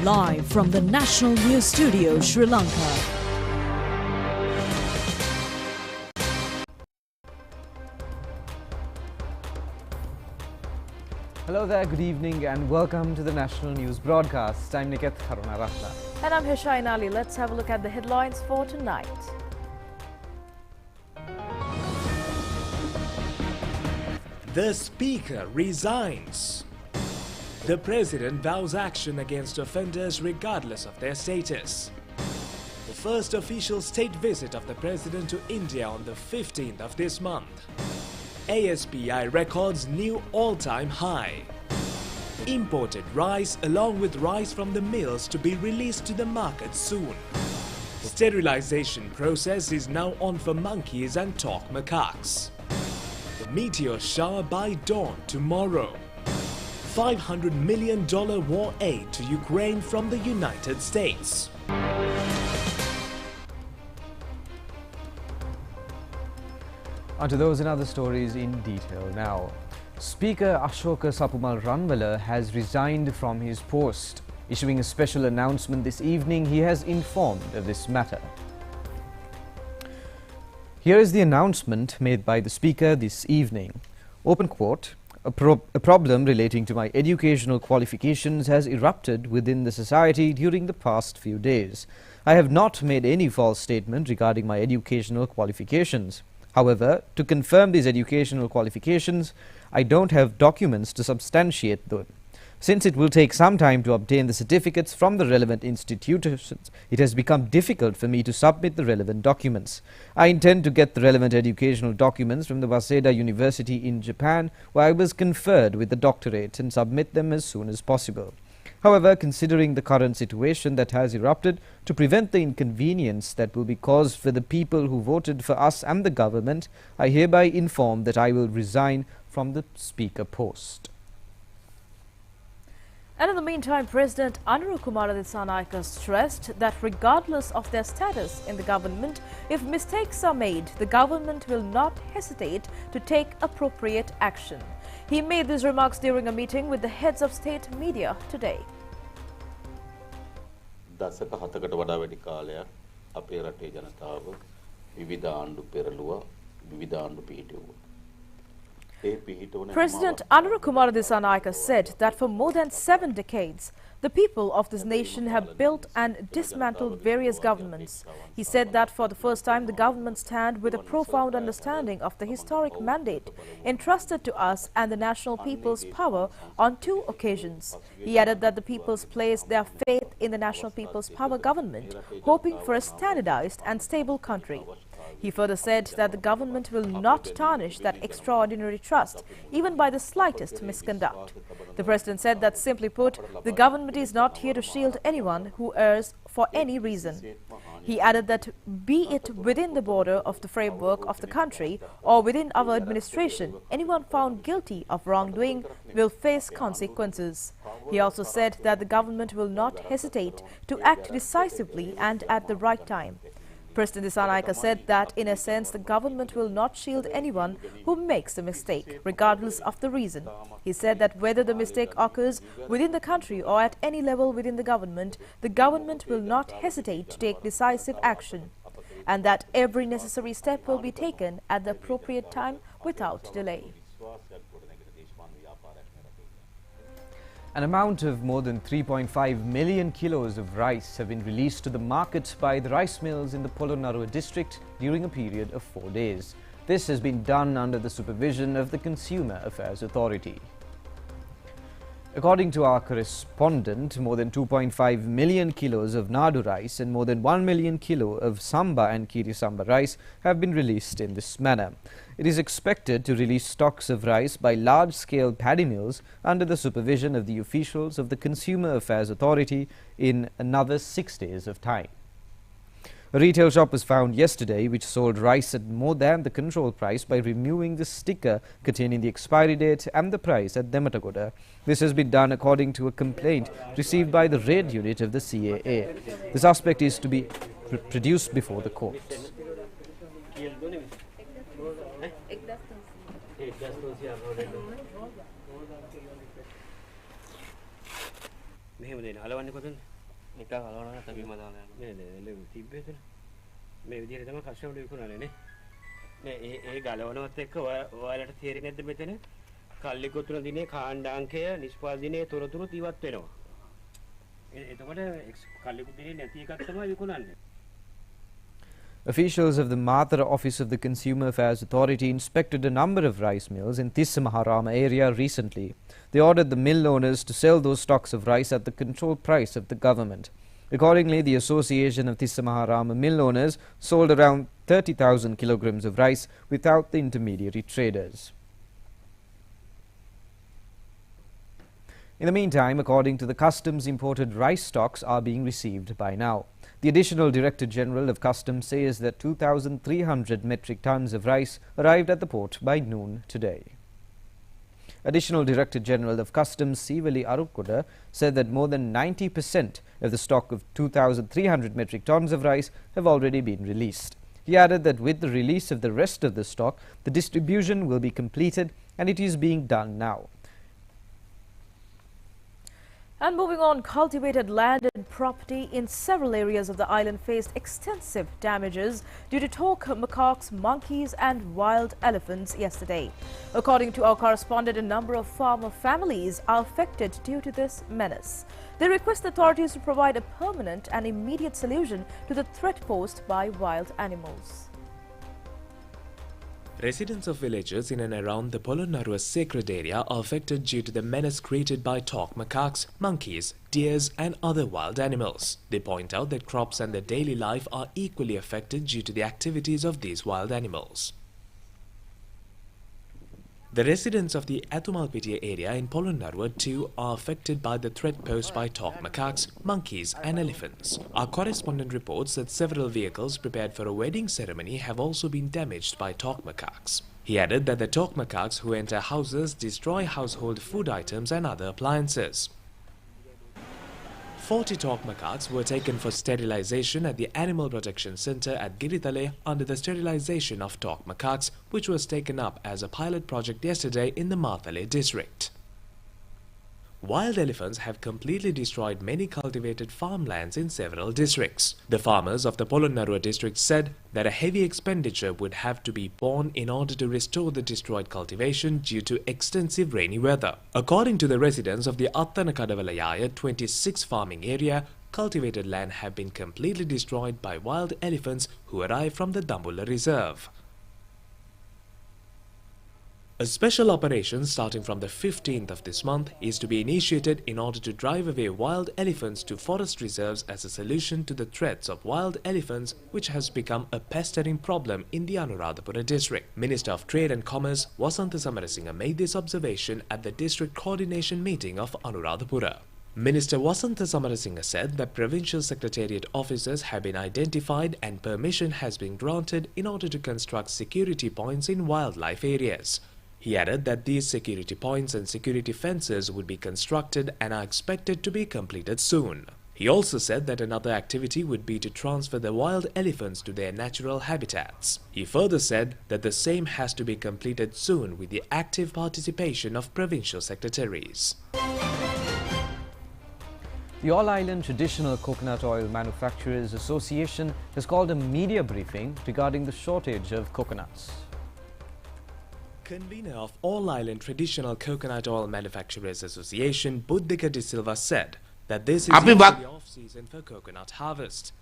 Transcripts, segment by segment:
Live from the National News Studio, Sri Lanka. Hello there, good evening and welcome to the National News Broadcast. I'm Niket Karunaratna. And I'm Hishain Ali. Let's have a look at the headlines for tonight. The Speaker resigns. The President vows action against offenders regardless of their status. The first official state visit of the President to India on the 15th of this month. ASPI records new all-time high. Imported rice along with rice from the mills to be released to the market soon. Sterilization process is now on for monkeys and talk macaques. The meteor shower by dawn tomorrow. $500 million war aid to Ukraine from the United States. On to those and other stories in detail now. Speaker Ashoka Sapumal Ranwala has resigned from his post. Issuing a special announcement this evening, he has informed of this matter. Here is the announcement made by the Speaker this evening. Open quote, a problem relating to my educational qualifications has erupted within the society during the past few days. I have not made any false statement regarding my educational qualifications. However, to confirm these educational qualifications, I don't have documents to substantiate them. Since it will take some time to obtain the certificates from the relevant institutions, it has become difficult for me to submit the relevant documents. I intend to get the relevant educational documents from the Waseda University in Japan, where I was conferred with the doctorate, and submit them as soon as possible. However, considering the current situation that has erupted, to prevent the inconvenience that will be caused for the people who voted for us and the government, I hereby inform that I will resign from the Speaker post. And in the meantime, President Anura Kumara Dissanayake stressed that regardless of their status in the government, if mistakes are made, the government will not hesitate to take appropriate action. He made these remarks during a meeting with the heads of state media today. දශක 7කට වඩා වැඩි කාලයක් අපේ රටේ ජනතාව විවිධ ආණ්ඩු පෙරළුවා විවිධ ආණ්ඩු පිහිටුවා. President Anura Kumara Dissanayake said that for more than 7 decades, the people of this nation have built and dismantled various governments. He said that for the first time, the government stand with a profound understanding of the historic mandate entrusted to us and the national people's power on 2 occasions. He added that the people's placed their faith in the national people's power government, hoping for a standardized and stable country. He further said that the government will not tarnish that extraordinary trust, even by the slightest misconduct. The President said that, simply put, the government is not here to shield anyone who errs for any reason. He added that, be it within the border of the framework of the country or within our administration, anyone found guilty of wrongdoing will face consequences. He also said that the government will not hesitate to act decisively and at the right time. President Dissanayake said that, in a sense, the government will not shield anyone who makes a mistake, regardless of the reason. He said that whether the mistake occurs within the country or at any level within the government will not hesitate to take decisive action, and that every necessary step will be taken at the appropriate time without delay. An amount of more than 3.5 million kilos of rice have been released to the market by the rice mills in the Polonnaruwa district during a period of 4 days. This has been done under the supervision of the Consumer Affairs Authority. According to our correspondent, more than 2.5 million kilos of Nadu rice and more than 1 million kilo of Samba and Kiri Samba rice have been released in this manner. It is expected to release stocks of rice by large-scale paddy mills under the supervision of the officials of the Consumer Affairs Authority in another 6 days of time. A retail shop was found yesterday which sold rice at more than the control price by removing the sticker containing the expiry date and the price at Dematagoda. This has been done according to a complaint received by the raid unit of the CAA. The suspect is to be produced before the court. මෙහෙම දෙන හලවන්නේ කොතනද? නිකන් හලවනවා නැත්නම් බිම දාලා යනවා. නේද? තිබ්බේ එතන. මේ විදිහට තමයි කස්ටමර්ට විකුණන්නේ නේ. මේ ඒ ගලවනවත් එක්ක ඔයාලට තේරෙන්නේ නැද්ද මෙතන? කල්ලි කොතුන දිනේ කාණ්ඩාංකය නිෂ්පාදනයේ තොරතුරු ඉවත් වෙනවා. එතකොට කල්ලි කොතුනේ නැති එකක් තමයි විකුණන්නේ. Officials of the Madhara Office of the Consumer Affairs Authority inspected a number of rice mills in Tissamaharama area recently. They ordered the mill owners to sell those stocks of rice at the controlled price of the government. Accordingly, the Association of Tissamaharama mill owners sold around 30,000 kilograms of rice without the intermediary traders. In the meantime, according to the customs, imported rice stocks are being received by now. The Additional Director General of Customs says that 2,300 metric tons of rice arrived at the port by noon today. Additional Director General of Customs Sivali Arukkuda said that more than 90% of the stock of 2,300 metric tons of rice have already been released. He added that with the release of the rest of the stock, the distribution will be completed and it is being done now. And moving on, cultivated land and property in several areas of the island faced extensive damages due to talk macaques, monkeys and wild elephants yesterday. According to our correspondent, a number of farmer families are affected due to this menace. They request authorities to provide a permanent and immediate solution to the threat posed by wild animals. Residents of villages in and around the Polonnaruwa sacred area are affected due to the menace created by talk macaques, monkeys, deers and other wild animals. They point out that crops and their daily life are equally affected due to the activities of these wild animals. The residents of the Athumalpitiya area in Polonnaruwa too are affected by the threat posed by talk macaques, monkeys and elephants. Our correspondent reports that several vehicles prepared for a wedding ceremony have also been damaged by talk macaques. He added that the talk macaques who enter houses destroy household food items and other appliances. 40 talk macaques were taken for sterilization at the Animal Protection Center at Giritale under the sterilization of talk macaques, which was taken up as a pilot project yesterday in the Mathale district. Wild elephants have completely destroyed many cultivated farmlands in several districts. The farmers of the Polonnaruwa district said that a heavy expenditure would have to be borne in order to restore the destroyed cultivation due to extensive rainy weather. According to the residents of the Attanakadawalayaya 26 farming area, cultivated land have been completely destroyed by wild elephants who arrived from the Dambulla reserve. A special operation starting from the 15th of this month is to be initiated in order to drive away wild elephants to forest reserves as a solution to the threats of wild elephants, which has become a pestering problem in the Anuradhapura district. Minister of Trade and Commerce Wasantha Samarasinga made this observation at the district coordination meeting of Anuradhapura. Minister Wasantha Samarasinga said that provincial secretariat officers have been identified and permission has been granted in order to construct security points in wildlife areas. He added that these security points and security fences would be constructed and are expected to be completed soon. He also said that another activity would be to transfer the wild elephants to their natural habitats. He further said that the same has to be completed soon with the active participation of provincial secretaries. The All-Island Traditional Coconut Oil Manufacturers Association has called a media briefing regarding the shortage of coconuts. Convener of All-Island Traditional Coconut Oil Manufacturers Association, Buddhika De Silva said that this is the off-season for coconut harvest.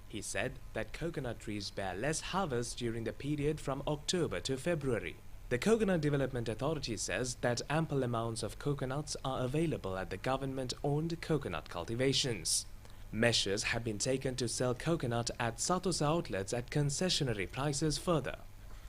He said that coconut trees bear less harvest during the period from October to February. The Coconut Development Authority says that ample amounts of coconuts are available at the government-owned coconut cultivations. Measures have been taken to sell coconut at Satosa outlets at concessionary prices further.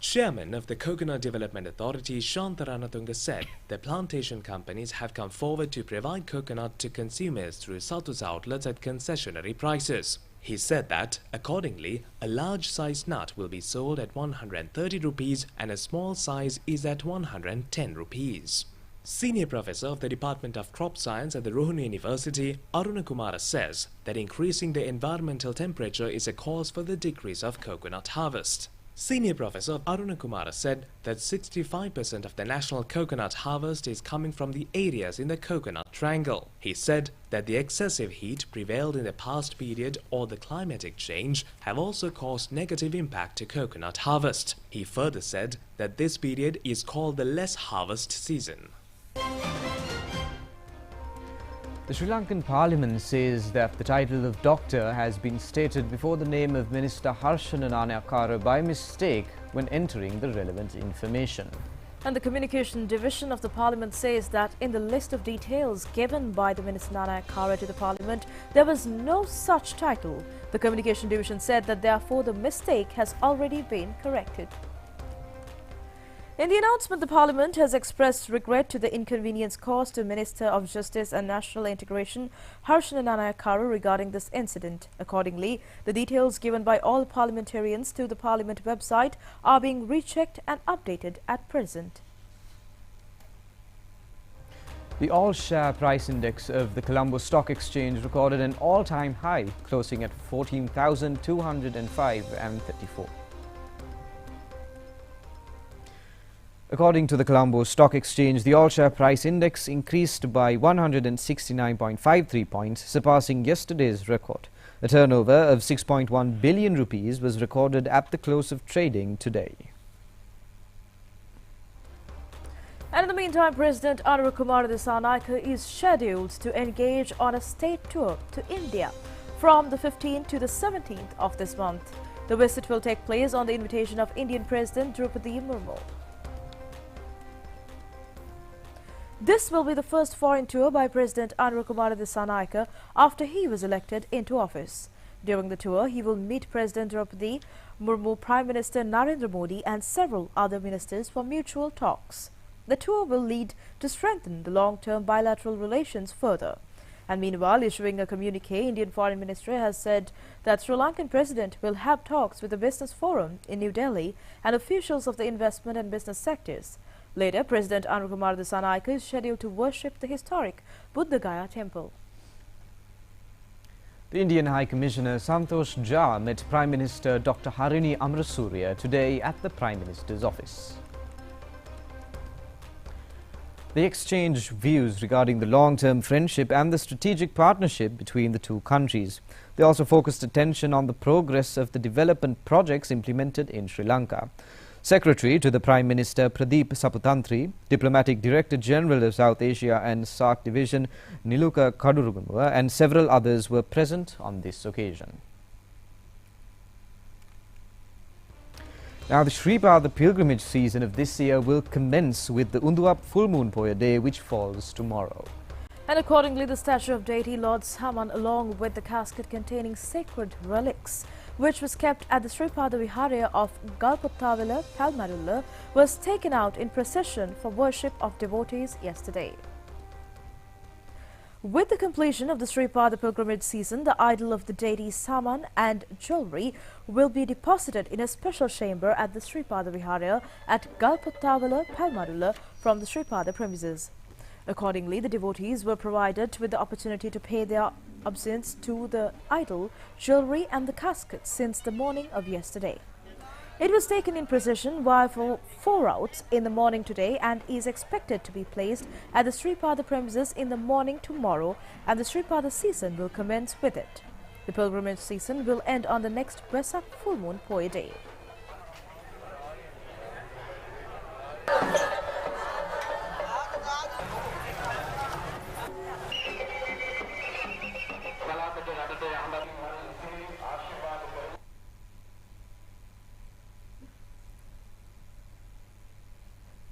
Chairman of the Coconut Development Authority, Shantaranatunga, said the plantation companies have come forward to provide coconut to consumers through Satosa outlets at concessionary prices. He said that, accordingly, a large size nut will be sold at 130 rupees and a small size is at 110 rupees. Senior Professor of the Department of Crop Science at the Rohini University, Aruna Kumara, says that increasing the environmental temperature is a cause for the decrease of coconut harvest. Senior Professor Aruna Kumara said that 65% of the national coconut harvest is coming from the areas in the coconut triangle. He said that the excessive heat prevailed in the past period or the climatic change have also caused negative impact to coconut harvest. He further said that this period is called the less harvest season. The Sri Lankan Parliament says that the title of doctor has been stated before the name of Minister Harshana Nanayakara by mistake when entering the relevant information. And the Communication Division of the Parliament says that in the list of details given by the Minister Nanayakara to the Parliament, there was no such title. The Communication Division said that therefore the mistake has already been corrected. In the announcement, the Parliament has expressed regret to the inconvenience caused to Minister of Justice and National Integration Harshana Nanayakara regarding this incident. Accordingly, the details given by all parliamentarians to the Parliament website are being rechecked and updated at present. The all-share price index of the Colombo Stock Exchange recorded an all-time high, closing at 14,205.34. According to the Colombo Stock Exchange, the all-share price index increased by 169.53 points, surpassing yesterday's record. A turnover of 6.1 billion rupees was recorded at the close of trading today. And in the meantime, President Anura Kumar Dissanayake is scheduled to engage on a state tour to India from the 15th to the 17th of this month. The visit will take place on the invitation of Indian President Draupadi Murmu. This will be the first foreign tour by President Anura Kumar Dissanayake after he was elected into office. During the tour, he will meet President Draupadi Murmu, Prime Minister Narendra Modi and several other ministers for mutual talks. The tour will lead to strengthen the long-term bilateral relations further. And meanwhile, issuing a communique, Indian Foreign Ministry has said that Sri Lankan President will have talks with the Business Forum in New Delhi and officials of the investment and business sectors. Later, President Anura Kumar Dissanayake is scheduled to worship the historic Buddha Gaya temple. The Indian High Commissioner Santosh Jha met Prime Minister Dr. Harini Amrasuriya today at the Prime Minister's office. They exchanged views regarding the long-term friendship and the strategic partnership between the two countries. They also focused attention on the progress of the development projects implemented in Sri Lanka. Secretary to the Prime Minister Pradeep Saputantri, Diplomatic Director General of South Asia and SAARC Division Niluka Kadurugunwa and several others were present on this occasion. Now, the Sripada pilgrimage season of this year will commence with the Unduap full moon Poya day, which falls tomorrow. And accordingly, the statue of deity Lord Saman, along with the casket containing sacred relics, which was kept at the Sripada Viharya of Galpattavila, Palmarulla, was taken out in procession for worship of devotees yesterday. With the completion of the Sripada pilgrimage season, the idol of the deity Saman and jewellery will be deposited in a special chamber at the Sripada Viharya at Galpattavila, Palmarulla from the Sripada premises. Accordingly, the devotees were provided with the opportunity to pay their obeisance to the idol, jewellery and the casket since the morning of yesterday. It was taken in procession via 4 routes in the morning today and is expected to be placed at the Sripada premises in the morning tomorrow, and the Sripada season will commence with it. The pilgrimage season will end on the next Vesak full moon Poya day.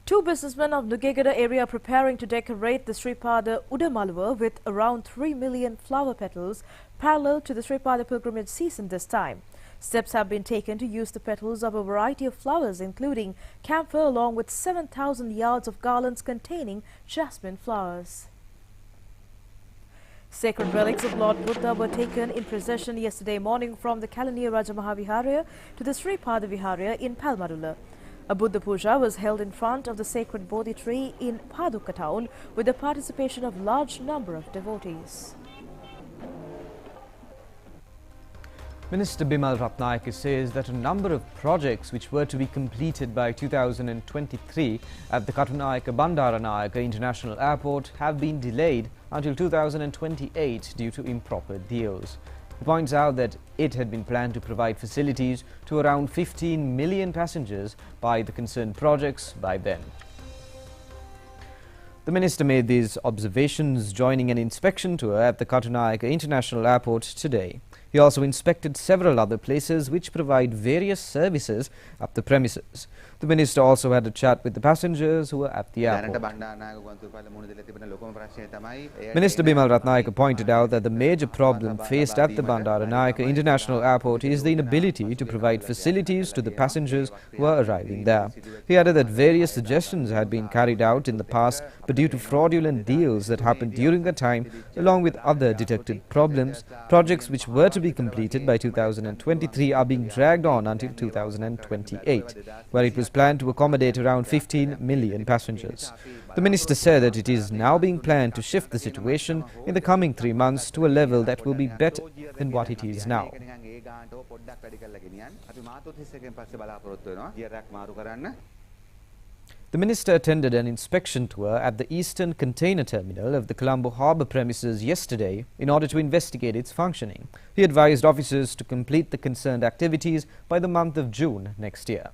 Two businessmen of Nugegada area are preparing to decorate the Sripada Udamaluva with around 3 million flower petals parallel to the Sripada pilgrimage season this time. Steps have been taken to use the petals of a variety of flowers including camphor along with 7,000 yards of garlands containing jasmine flowers. Sacred relics of Lord Buddha were taken in procession yesterday morning from the Kalaniya Raja Mahaviharya to the Sripada Viharya in Palmarulla. A Buddha Puja was held in front of the sacred Bodhi tree in Paduka town with the participation of large number of devotees. Minister Bimal Ratnayake says that a number of projects which were to be completed by 2023 at the Katunayaka Bandaranayaka International Airport have been delayed until 2028 due to improper deals. He points out that it had been planned to provide facilities to around 15 million passengers by the concerned projects by then. The minister made these observations joining an inspection tour at the Katunayaka International Airport today. He also inspected several other places which provide various services at the premises. The minister also had a chat with the passengers who were at the airport. Minister Bimal Ratnayake pointed out that the major problem faced at the Bandaranayaka International Airport is the inability to provide facilities to the passengers who are arriving there. He added that various suggestions had been carried out in the past, but due to fraudulent deals that happened during the time, along with other detected problems, projects which were to be completed by 2023 are being dragged on until 2028, where it was planned to accommodate around 15 million passengers. The minister said that it is now being planned to shift the situation in the coming 3 months to a level that will be better than what it is now. The minister attended an inspection tour at the Eastern Container Terminal of the Colombo Harbour premises yesterday in order to investigate its functioning. He advised officers to complete the concerned activities by the month of June next year.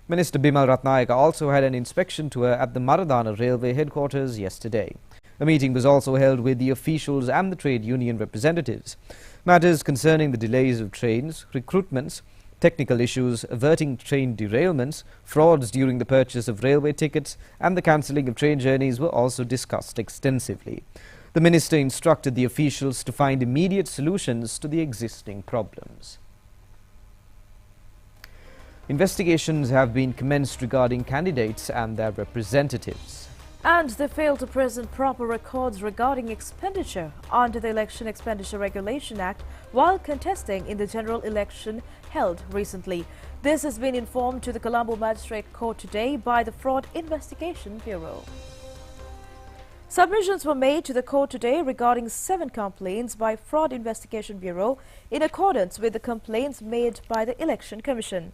Minister Bimal Ratnayake also had an inspection tour at the Maradana Railway headquarters yesterday. A meeting was also held with the officials and the trade union representatives. Matters concerning the delays of trains, recruitments, technical issues, averting train derailments, frauds during the purchase of railway tickets and the cancelling of train journeys were also discussed extensively. The minister instructed the officials to find immediate solutions to the existing problems. Investigations have been commenced regarding candidates and their representatives. And they failed to present proper records regarding expenditure under the Election Expenditure Regulation Act while contesting in the general election held recently. This has been informed to the Colombo Magistrate Court today by the Fraud Investigation Bureau. Submissions were made to the court today regarding 7 complaints by Fraud Investigation Bureau in accordance with the complaints made by the Election Commission.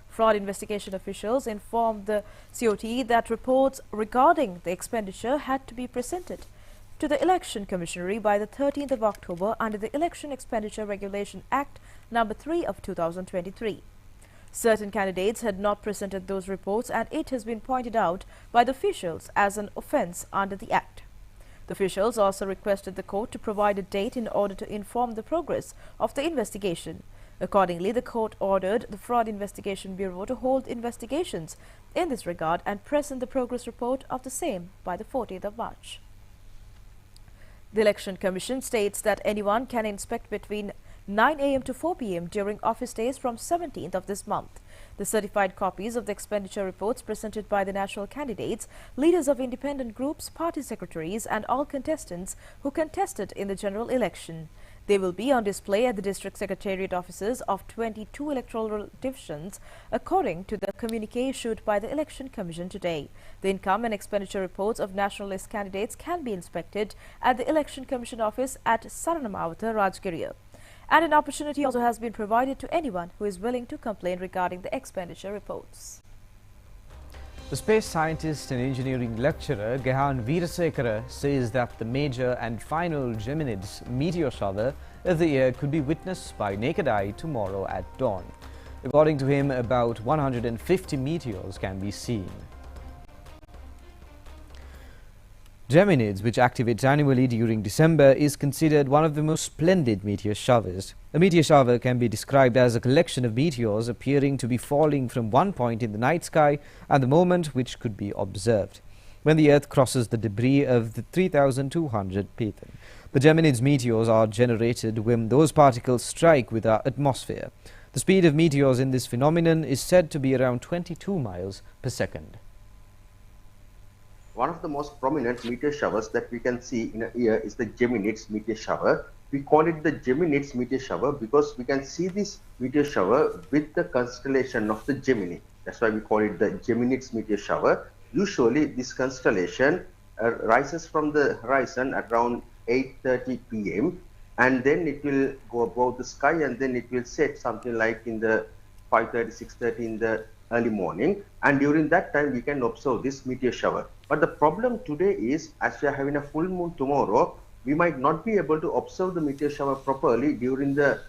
Fraud investigation officials informed the COT that reports regarding the expenditure had to be presented to the Election Commissionary by the 13th of October under the Election Expenditure Regulation Act No. 3 of 2023. Certain candidates had not presented those reports, and it has been pointed out by the officials as an offence under the Act. The officials also requested the court to provide a date in order to inform the progress of the investigation. Accordingly, the court ordered the Fraud Investigation Bureau to hold investigations in this regard and present the progress report of the same by the 14th of March. The Election Commission states that anyone can inspect between 9 a.m. to 4 p.m. during office days from 17th of this month. The certified copies of the expenditure reports presented by the national candidates, leaders of independent groups, party secretaries and all contestants who contested in the general election. They will be on display at the district secretariat offices of 22 electoral divisions, according to the communique issued by the Election Commission today. The income and expenditure reports of national list candidates can be inspected at the Election Commission office at Saranamawatha, Rajgiriya. And an opportunity also has been provided to anyone who is willing to complain regarding the expenditure reports. The space scientist and engineering lecturer Gehan Veerasekara says that the major and final Geminids meteor shower of the year could be witnessed by naked eye tomorrow at dawn. According to him, about 150 meteors can be seen. Geminids, which activates annually during December, is considered one of the most splendid meteor showers. A meteor shower can be described as a collection of meteors appearing to be falling from one point in the night sky at the moment which could be observed, when the Earth crosses the debris of the 3200 Pethon. The Geminids meteors are generated when those particles strike with our atmosphere. The speed of meteors in this phenomenon is said to be around 22 miles per second. One of the most prominent meteor showers that we can see in a year is the Geminids meteor shower. We call it the Geminids meteor shower because we can see this meteor shower with the constellation of the Gemini. That's why we call it the Geminids meteor shower. Usually this constellation rises from the horizon at around 8:30 p.m. and then it will go above the sky, and then it will set something like in the 5:30, 6:30 in the early morning, and during that time we can observe this meteor shower. But the problem today is, as we are having a full moon tomorrow, we might not be able to observe the meteor shower properly during the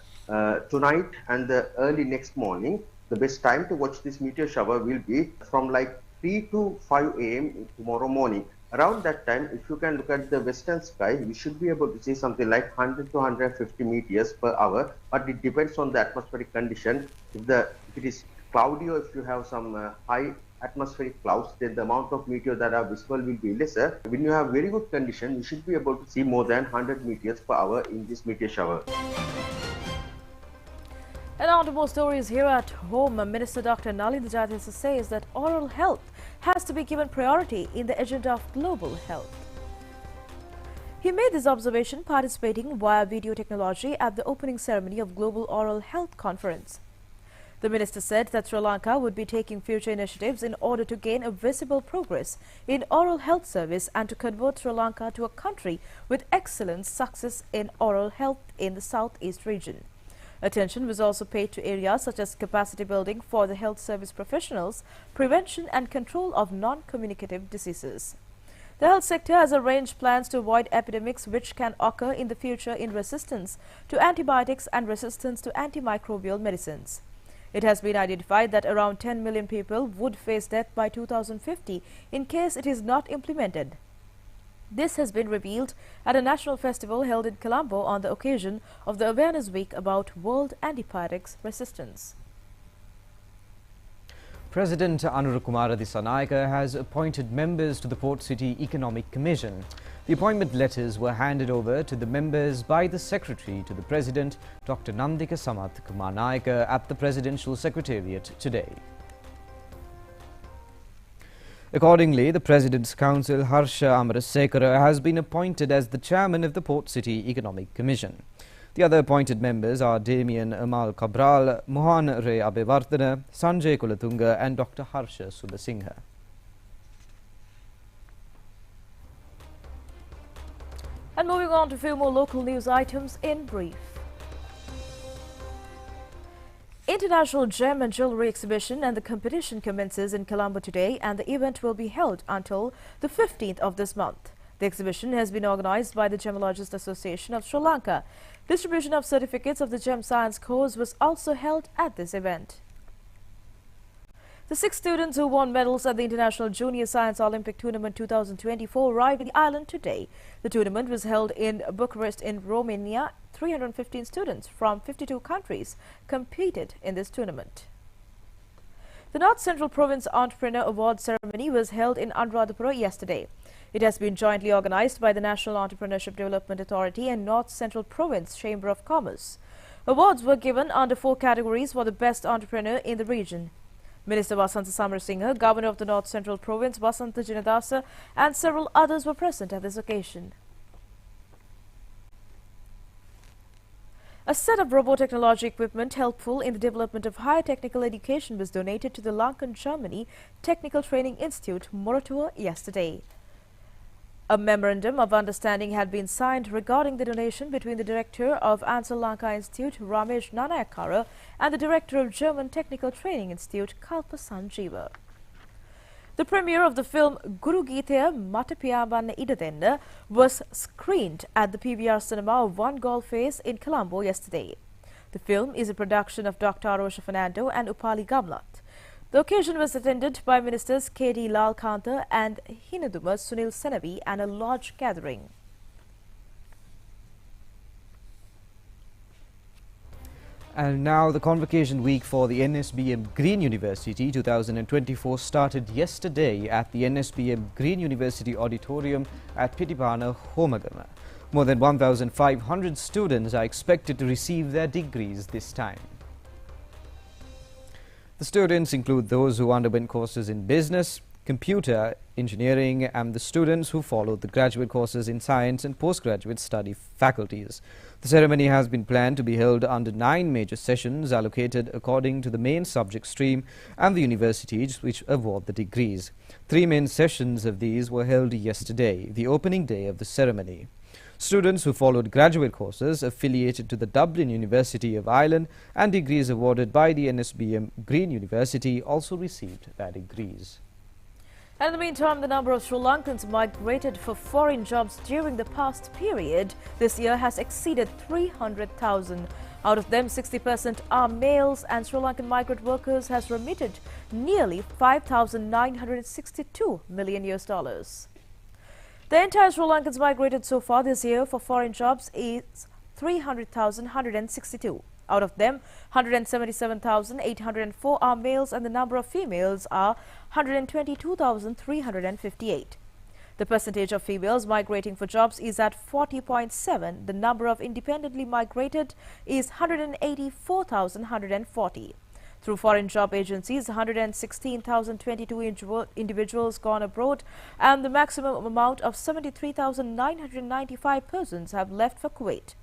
tonight and the early next morning. The best time to watch this meteor shower will be from like 3 to 5 a.m. tomorrow morning. Around that time, if you can look at the western sky, we should be able to see something like 100 to 150 meteors per hour, but it depends on the atmospheric condition. If it is cloudy, or if you have some high atmospheric clouds, then the amount of meteors that are visible will be lesser. When you have very good condition, you should be able to see more than 100 meteors per hour in this meteor shower. And on to more stories here at home. Minister Dr. Nalin Jadhisa says that oral health has to be given priority in the agenda of global health. He made this observation participating via video technology at the opening ceremony of Global Oral Health Conference. The minister said that Sri Lanka would be taking future initiatives in order to gain a visible progress in oral health service and to convert Sri Lanka to a country with excellent success in oral health in the southeast region. Attention was also paid to areas such as capacity building for the health service professionals, prevention and control of non-communicative diseases. The health sector has arranged plans to avoid epidemics which can occur in the future in resistance to antibiotics and resistance to antimicrobial medicines. It has been identified that around 10 million people would face death by 2050 in case it is not implemented. This has been revealed at a national festival held in Colombo on the occasion of the Awareness Week about World Antibiotics Resistance. President Anurukumara Dissanayake has appointed members to the Port City Economic Commission. The appointment letters were handed over to the members by the Secretary to the President, Dr. Nandika Samath Kumar Nayaka, at the Presidential Secretariat today. Accordingly, the President's Council, Harsha Amarasekara, has been appointed as the Chairman of the Port City Economic Commission. The other appointed members are Damien Amal Cabral, Mohan Ray Abevardhana, Sanjay Kulatunga and Dr. Harsha Subasingha. And moving on to a few more local news items in brief. International Gem and Jewelry Exhibition and the competition commences in Colombo today, and the event will be held until the 15th of this month. The exhibition has been organized by the Gemologist Association of Sri Lanka. Distribution of certificates of the Gem Science course was also held at this event. The 6 students who won medals at the International Junior Science Olympic Tournament 2024 arrived in the island today. The tournament was held in Bucharest in Romania. 315 students from 52 countries competed in this tournament. The North Central Province Entrepreneur Award ceremony was held in Anuradhapura yesterday. It has been jointly organized by the National Entrepreneurship Development Authority and North Central Province Chamber of Commerce. Awards were given under 4 categories for the best entrepreneur in the region. Minister Vasanta Samarasinghe, Governor of the North Central Province Vasanta Jinadasa and several others were present at this occasion. A set of robotechnology equipment helpful in the development of higher technical education was donated to the Lankan Germany Technical Training Institute, Moratua, yesterday. A memorandum of understanding had been signed regarding the donation between the director of Ansel Lanka Institute, Ramesh Nanayakara, and the director of German Technical Training Institute, Kalpa Sanjeeva. The premiere of the film Guru Geethaya Mata Piyawanna Ida Denna was screened at the PVR Cinema of One Golf Face in Colombo yesterday. The film is a production of Dr. Arosha Fernando and Upali Gamlat. The occasion was attended by Ministers K.D. Lal Kanta and Hinaduma Sunil Senavi and a large gathering. And now the convocation week for the NSBM Green University 2024 started yesterday at the NSBM Green University Auditorium at Pitipana, Homagama. More than 1,500 students are expected to receive their degrees this time. The students include those who underwent courses in business, computer engineering and the students who followed the graduate courses in science and postgraduate study faculties. The ceremony has been planned to be held under 9 major sessions allocated according to the main subject stream and the universities which award the degrees. 3 main sessions of these were held yesterday, the opening day of the ceremony. Students who followed graduate courses affiliated to the Dublin University of Ireland and degrees awarded by the NSBM Green University also received their degrees. And in the meantime, the number of Sri Lankans migrated for foreign jobs during the past period this year has exceeded 300,000. Out of them, 60% are males, and Sri Lankan migrant workers has remitted nearly $5,962 million. The entire Sri Lankans migrated so far this year for foreign jobs is 300,162. Out of them, 177,804 are males, and the number of females are 122,358. The percentage of females migrating for jobs is at 40.7. The number of independently migrated is 184,140. Through foreign job agencies, 116,022 individuals gone abroad, and the maximum amount of 73,995 persons have left for Kuwait.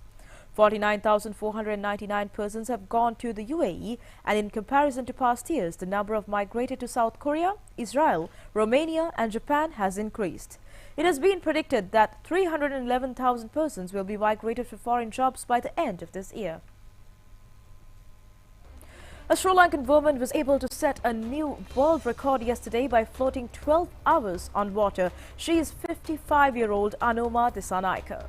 49,499 persons have gone to the UAE, and in comparison to past years, the number of migrated to South Korea, Israel, Romania and Japan has increased. It has been predicted that 311,000 persons will be migrated for foreign jobs by the end of this year. A Sri Lankan woman was able to set a new world record yesterday by floating 12 hours on water. She is 55-year-old Anoma Disanaika.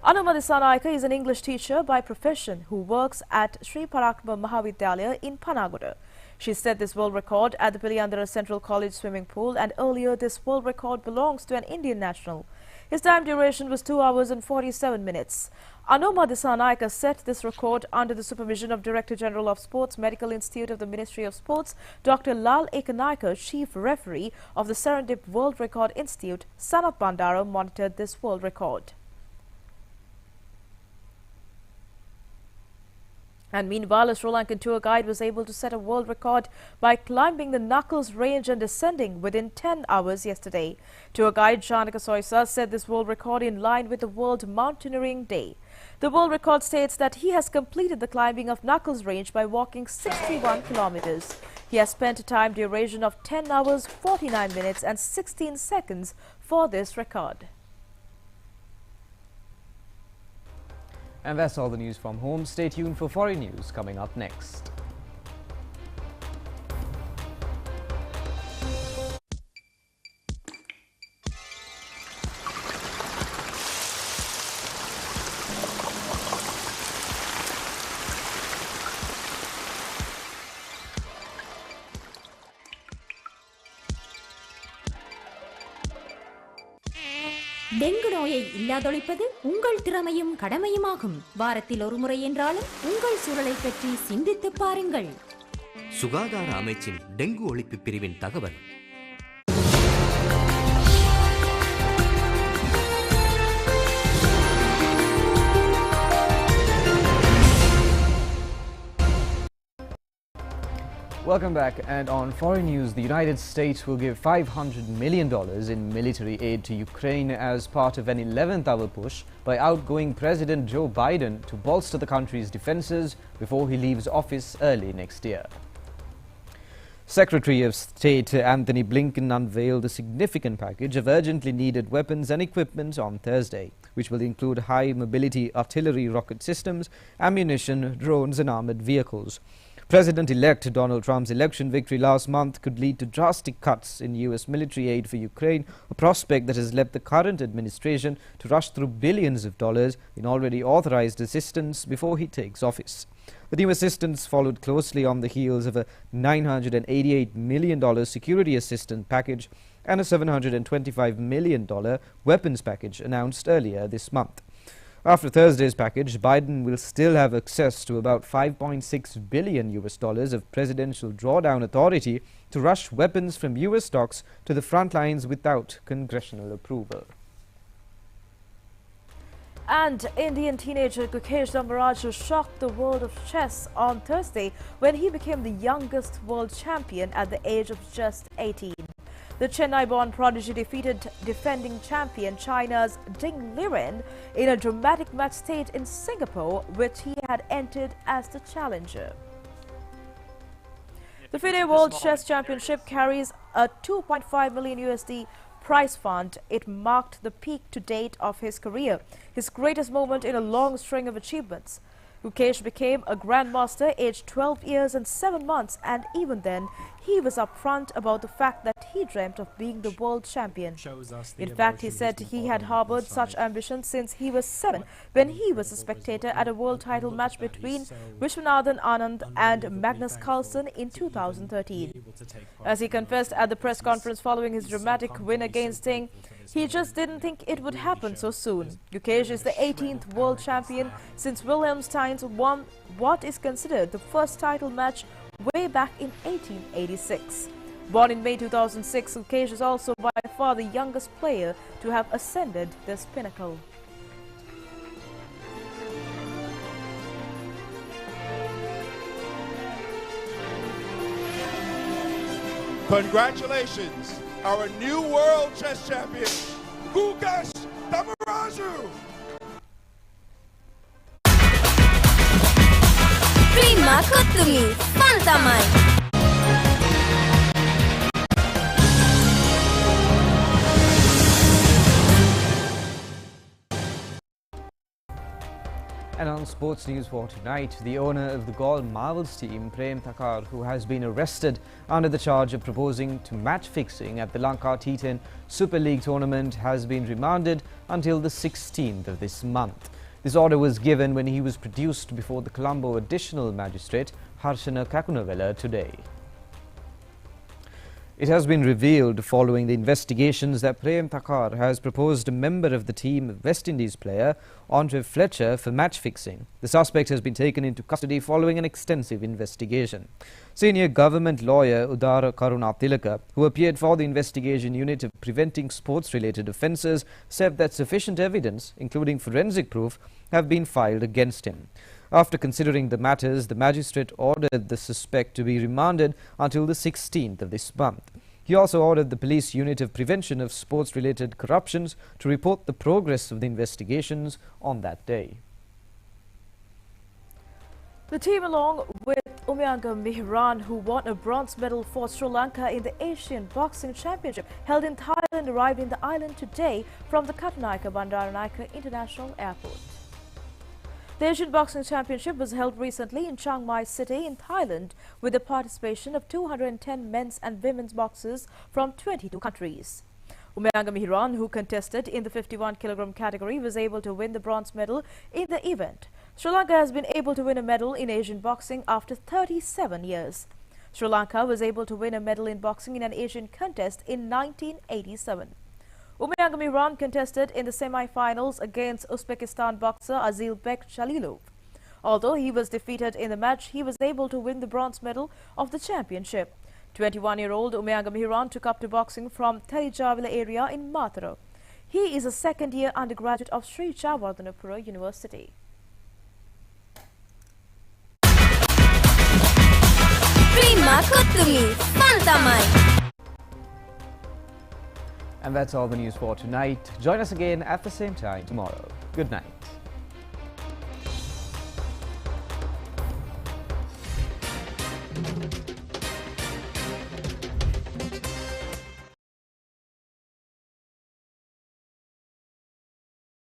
Anoma Disanaika is an English teacher by profession who works at Sri Parakma Mahavidyalaya in Panagoda. She set this world record at the Piliyandara Central College swimming pool, and earlier this world record belongs to an Indian national. His time duration was 2 hours and 47 minutes. Anoma Disanaika set this record under the supervision of Director General of Sports Medical Institute of the Ministry of Sports, Dr. Lal Ekanaika, Chief Referee of the Serendip World Record Institute, Sanath Bandara, monitored this world record. And meanwhile, a Sri Lankan tour guide was able to set a world record by climbing the Knuckles Range and descending within 10 hours yesterday. Tour guide Janaka Soisa set this world record in line with the World Mountaineering Day. The world record states that he has completed the climbing of Knuckles Range by walking 61 kilometers. He has spent a time duration of 10 hours, 49 minutes and 16 seconds for this record. And that's all the news from home. Stay tuned for foreign news coming up next. Dengue நோயை இல்லாதொழிப்பது உங்கள் திறமையும் கடமையுமாகும். வாரத்தில் ஒரு முறை என்றாலும் உங்கள் சூழலை பற்றி சிந்தித்து பாருங்கள். சுகாதார அமைச்சின் டெங்கு ஒழிப்பு பிரிவின் தகவல். Welcome back, and on foreign news, the United States will give $500 million in military aid to Ukraine as part of an 11th hour push by outgoing President Joe Biden to bolster the country's defenses before he leaves office early next year. Secretary of State Anthony Blinken unveiled a significant package of urgently needed weapons and equipment on Thursday, which will include high-mobility artillery rocket systems, ammunition, drones and armored vehicles. President-elect Donald Trump's election victory last month could lead to drastic cuts in U.S. military aid for Ukraine, a prospect that has led the current administration to rush through billions of dollars in already authorized assistance before he takes office. The new assistance followed closely on the heels of a $988 million security assistance package and a $725 million weapons package announced earlier this month. After Thursday's package, Biden will still have access to about $5.6 billion of presidential drawdown authority to rush weapons from U.S. stocks to the front lines without congressional approval. And Indian teenager Gukesh Dambaraju shocked the world of chess on Thursday when he became the youngest world champion at the age of just 18. The Chennai-born prodigy defeated defending champion China's Ding Liren in a dramatic match staged in Singapore, which he had entered as the challenger. The FIDE World Chess Championship carries a $2.5 million USD prize fund. It marked the peak to date of his career, his greatest moment in a long string of achievements. Gukesh became a grandmaster aged 12 years and 7 months, and even then, he was upfront about the fact that he dreamt of being the world champion. In fact, he said he had harbored such ambition since he was 7, when he was a spectator at a world title match between Vishwanathan Anand and Magnus Carlsen in 2013. As he confessed at the press conference following his dramatic win against Singh, he just didn't think it would happen so soon. Gukesh is the 18th world champion since Wilhelm Steins won what is considered the first title match way back in 1886. Born in May 2006, Gukesh is also by far the youngest player to have ascended this pinnacle. Congratulations, our new world chess champion, Gukesh Damaraju. Terima kasih, Pantamai. And on sports news for tonight, the owner of the Gaul Marvels team, Prem Thakkar, who has been arrested under the charge of proposing to match fixing at the Lanka T10 Super League tournament, has been remanded until the 16th of this month. This order was given when he was produced before the Colombo Additional Magistrate Harshana Kakunavela today. It has been revealed following the investigations that Prem Thakkar has proposed a member of the team, West Indies player Andre Fletcher, for match fixing. The suspect has been taken into custody following an extensive investigation. Senior government lawyer Udara Karuna Tilaka, who appeared for the investigation unit of preventing sports-related offences, said that sufficient evidence, including forensic proof, have been filed against him. After considering the matters, the magistrate ordered the suspect to be remanded until the 16th of this month. He also ordered the police unit of prevention of sports-related corruptions to report the progress of the investigations on that day. The team, along with Umyanga Mihran, who won a bronze medal for Sri Lanka in the Asian Boxing Championship held in Thailand, arrived in the island today from the Katanaika Bandaranaike International Airport. The Asian Boxing Championship was held recently in Chiang Mai City in Thailand with the participation of 210 men's and women's boxers from 22 countries. Umyanga Mihran, who contested in the 51 kg category, was able to win the bronze medal in the event. Sri Lanka has been able to win a medal in Asian boxing after 37 years. Sri Lanka was able to win a medal in boxing in an Asian contest in 1987. Umyanga Mihran contested in the semi-finals against Uzbekistan boxer Azilbek Shalilov. Although he was defeated in the match, he was able to win the bronze medal of the championship. 21-year-old Umyanga Mihran took up to boxing from Telijavila area in Mathura. He is a second-year undergraduate of Sri Chavardhanapura University. Terima kasih, Pantamai. And that's all the news for tonight. Join us again at the same time tomorrow. Good night.